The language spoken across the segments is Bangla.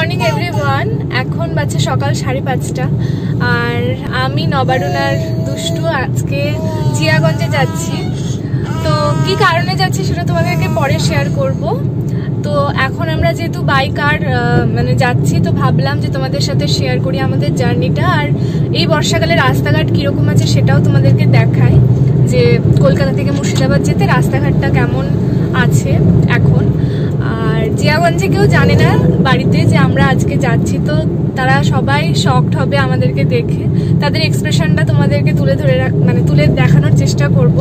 Morning everyone. এখন বাজছে সকাল 5:30 আর আমি নবারুণার দুষ্টু আজকে জিয়াগঞ্জে যাচ্ছি। তো কি কারণে যাচ্ছি সেটা তোমাদেরকে পরে শেয়ার করব। তো এখন আমরা যেহেতু বাইক আর মানে যাচ্ছি, তো ভাবলাম যে তোমাদের সাথে শেয়ার করি আমাদের জার্নিটা, আর এই বর্ষাকালে রাস্তাঘাট কিরকম আছে সেটাও তোমাদেরকে দেখাই, যে কলকাতা থেকে মুর্শিদাবাদ যেতে রাস্তাঘাটটা কেমন আছে এখন। আর জিয়াগঞ্জে কেউ জানে না বাড়িতে যে আমরা আজকে যাচ্ছি, তো তারা সবাই শকড হবে আমাদেরকে দেখে। তাদের এক্সপ্রেশনটা তোমাদেরকে তুলে দেখানোর চেষ্টা করব।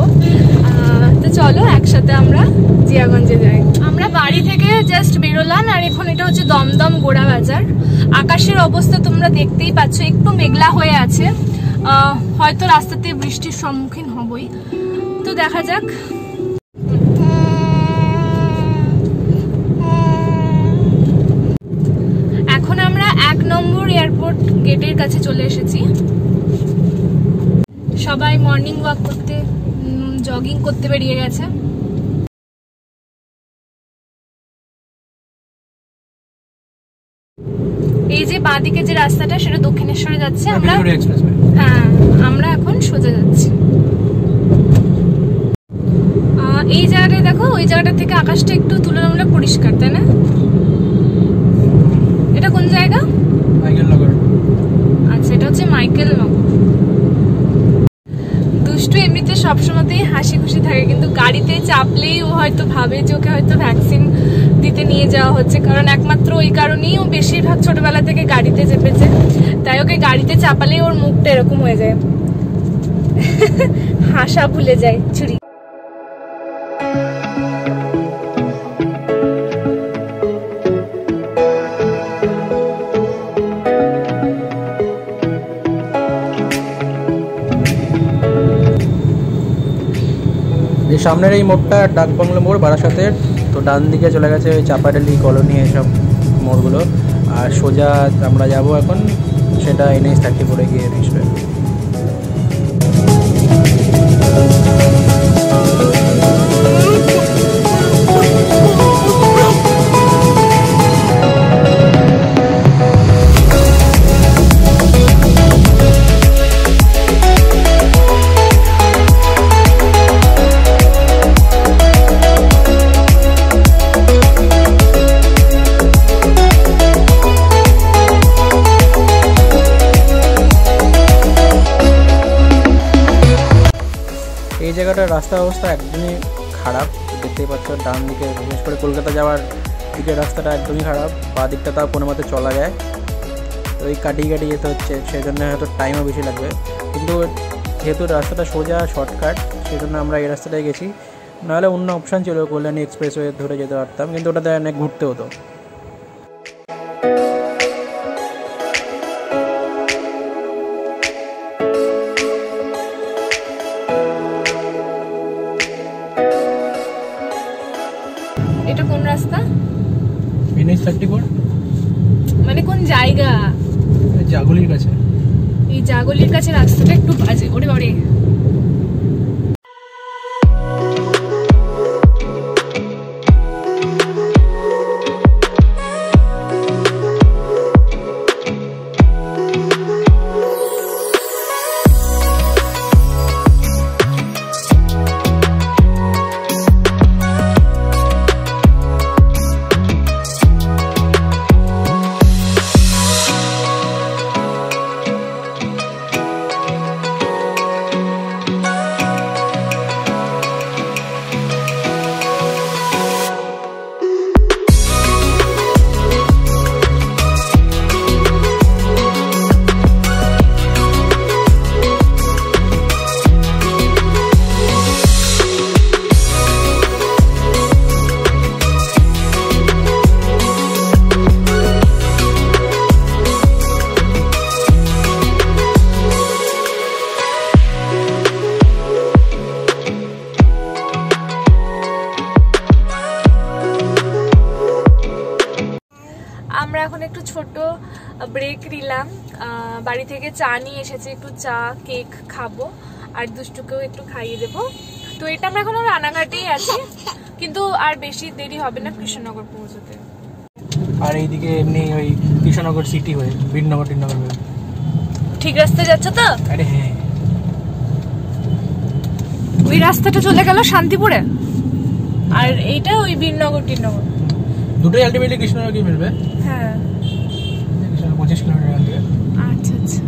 তো চলো একসাথে আমরা জিয়াগঞ্জে যাই। আমরা বাড়ি থেকে জাস্ট বেরোলাম, আর এখন এটা হচ্ছে দমদম গোড়া বাজার। আকাশের অবস্থা তোমরা দেখতেই পাচ্ছ, একটু মেঘলা হয়ে আছে, হয়তো রাস্তাতে বৃষ্টির সম্মুখীন হবই। তো দেখা যাক। এখন আমরা 1 নম্বর এয়ারপোর্ট গেটের কাছে চলে এসেছি। সবাই মর্নিং ওয়াক করতে, জগিং করতে বেরিয়ে গেছে। এই যে বাঁদিকে যে রাস্তাটা সেটা দক্ষিণেশ্বরে যাচ্ছে, আমরা এখন সোজা যাচ্ছি। এই জায়গাটা দেখো, ওই জায়গাটা থেকে আকাশটা একটু তুলনামূলক পরিষ্কার, তাই না? এটা কোন জায়গা? মাইকেলনগর। আচ্ছা, এটা হচ্ছে মাইকেলনগর। দুষ্টু এমনিতে সবসময়তেই হাসি খুশি থাকে, কিন্তু গাড়িতে চাপলেই ও হয়তো ভাবে যে ওকে হয়তো ভ্যাকসিন দিতে নিয়ে যাওয়া হচ্ছে, কারণ একমাত্র ওই কারণেই ও বেশিরভাগ ছোটবেলা থেকে গাড়িতে চেপেছে। তাই ওকে গাড়িতে চাপালেই ওর মুখটা এরকম হয়ে যায়, হাসা ভুলে যায় ছুরি। সামনের এই মোড়টা ডাকবাংলো মোড় বারাসাতের, তো ডান দিকে চলে গেছে ওই চাপাডালি কলোনি এইসব মোড়গুলো, আর সোজা আমরা যাব এখন, সেটা NH 34 গিয়ে মিশবে। এই জায়গাটার রাস্তার অবস্থা একদমই খারাপ, দেখতেই পাচ্ছ। ডান দিকে বিশেষ করে কলকাতা যাওয়ার দিকের রাস্তাটা একদমই খারাপ, বা দিকটা তাও কোনো মতে চলা যায়। তো এই কাটিয়ে যেতে হচ্ছে, সেই জন্য হয়তো টাইমও বেশি লাগবে, কিন্তু যেহেতু রাস্তাটা সোজা শর্টকাট, সেই জন্য আমরা এই রাস্তাটায় গেছি। নাহলে অন্য অপশান ছিল, কল্যাণী এক্সপ্রেসওয়ে ধরে যেতে পারতাম, কিন্তু ওটাতে অনেক ঘুরতে হতো। এটা কোন রাস্তা? NH 34 মানে কোন জায়গা? জাগলির কাছে। এই জাগলির কাছে রাস্তাটা একটু বাজে। ওরে বাড়ি, আমরা এখন একটু ছোট ব্রেক নিলাম। বাড়ি থেকে চা নিয়ে এসেছি, একটু চা কেক খাবো আর দুষ্টুকেও একটু খাইয়ে দেবো। তো এটা আমরা এখন রানাঘাটেই আছি, কিন্তু আর বেশি দেরি হবে না কৃষ্ণনগর পৌঁছতে। আর এইদিকে এমনি ওই কৃষ্ণনগর সিটি হয়ে বীরনগর টিনগর হয়ে। ঠিক রাস্তায় যাচ্ছ তো? আরে হ্যাঁ, ওই রাস্তাটা চলে গেল শান্তিপুরে, আর এইটা ওই বীরনগর টিনগর, দুটোই আলটিমেটলি কৃষ্ণনগরই মিলবে। হ্যাঁ 25 কিলোমিটার এখান থেকে। আচ্ছা আচ্ছা।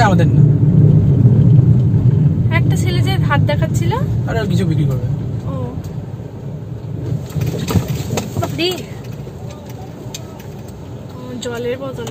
আমাদের না, একটা ছেলে যে হাত দেখাচ্ছিল, আরে কিছু বিক্রি করবে। ও বাপরে, জলের বোতল।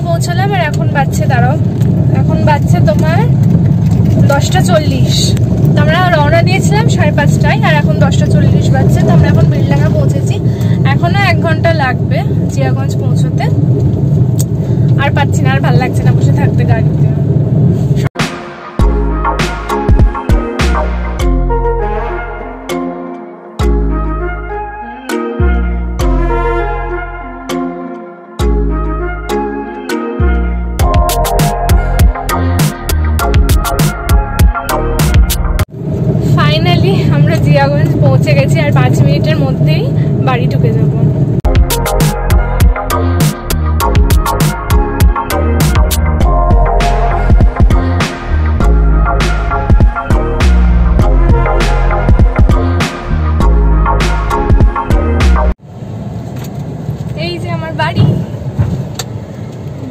পৌঁছলাম আর এখন বাজছে, দাঁড়াও, এখন বাজছে তোমার 10:40। তো আমরা রওনা দিয়েছিলাম 5:30টায় আর এখন 10:40 বাজছে। তো আমরা এখন বেলডাঙ্গা পৌঁছেছি, এখনো 1 ঘন্টা লাগবে জিয়াগঞ্জ পৌঁছতে। আর পাচ্ছি না, আর ভালো লাগছে না বসে থাকতে গাড়িতে। জিয়াগঞ্জ পৌঁছে গেছি, আর 5 মিনিটের মধ্যেই বাড়ি ঢুকে যাব। এই যে আমার বাড়ি,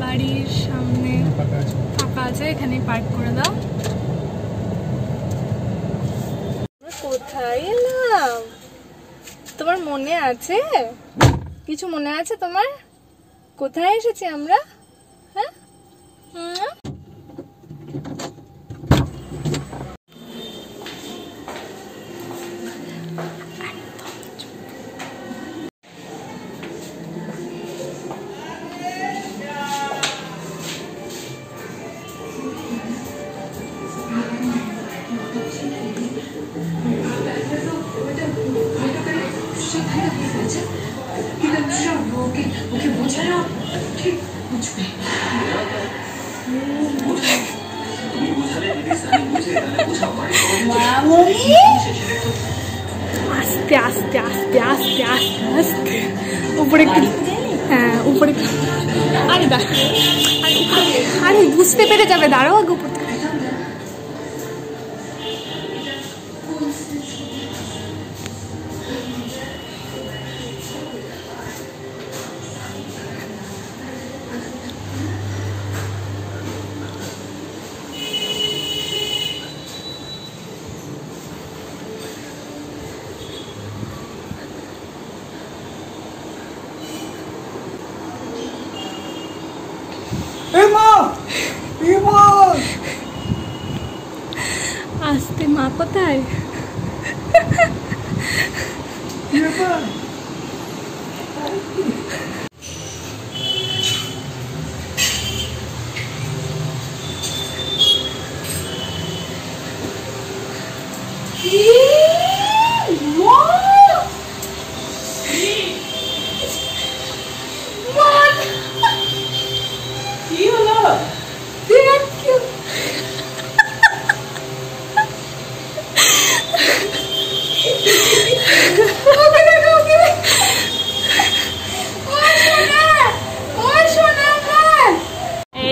বাড়ির সামনে ফাঁকা আছে, এখানে পার্ক করে দাও। কোথায় এলাম? তোমার মনে আছে? কিছু মনে আছে তোমার? কোথায় এসেছি আমরা? হ্যাঁ, আস্তে আস্তে আস্তে আস্তে আস্তে আস্তে উপরে, হ্যাঁ উপরে। আরে আরে বুঝতে পেরে যাবে, দাঁড়াও আগে উপর। আস্তে, মা কোথায়?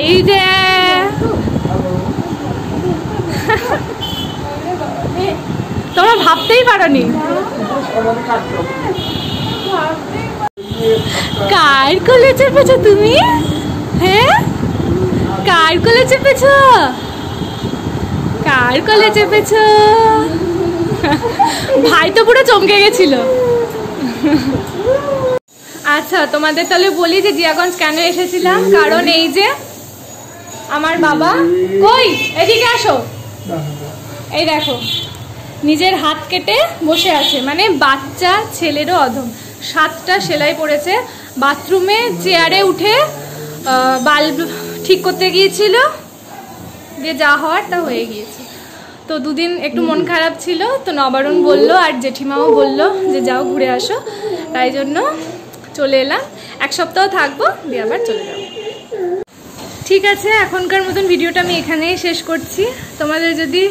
এই যে তোমরা ভাবতেই পারোনি কার কোলে চেপেছো তুমি? হ্যাঁ, কার কোলে চেপেছো? কার কোলে চেপেছো? ভাই তো পুরো চমকে গেছিল। আচ্ছা, তোমাদের তাহলে বলি যে জিয়াগঞ্জ কেন এসেছিলাম। কারণ এই যে আমার বাবা, কই এদিকে আসো, এই দেখো নিজের হাত কেটে বসে আছে, মানে বাচ্চা ছেলেরও অধম। 7টা সেলাই পড়েছে। বাথরুমে চেয়ারে উঠে বাল্ব ঠিক করতে গিয়েছিল, দিয়ে যা হওয়ার তা হয়ে গিয়েছে। তো 2 দিন একটু মন খারাপ ছিল, তো নবারুণ বলল আর জেঠিমাও বলল যে যাও ঘুরে আসো, তাই জন্য চলে এলাম। 1 সপ্তাহ থাকবো, দিয়ে আবার চলে যাবো। ঠিক আছে, এখনকার মতন ভিডিওটা আমি এখানেই শেষ করছি। তোমাদের যদি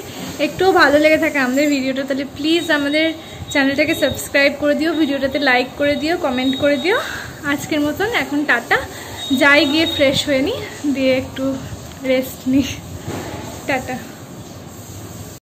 একটু ভালো লেগে থাকে আমাদের ভিডিওটা, তাহলে প্লিজ আমাদের চ্যানেলটাকে সাবস্ক্রাইব করে দিও, ভিডিওটাতে লাইক করে দিও, কমেন্ট করে দিও। আজকের মতন এখন টাটা, যাই গিয়ে ফ্রেশ হয়ে নিই, দিয়ে একটু রেস্ট নিই। টাটা।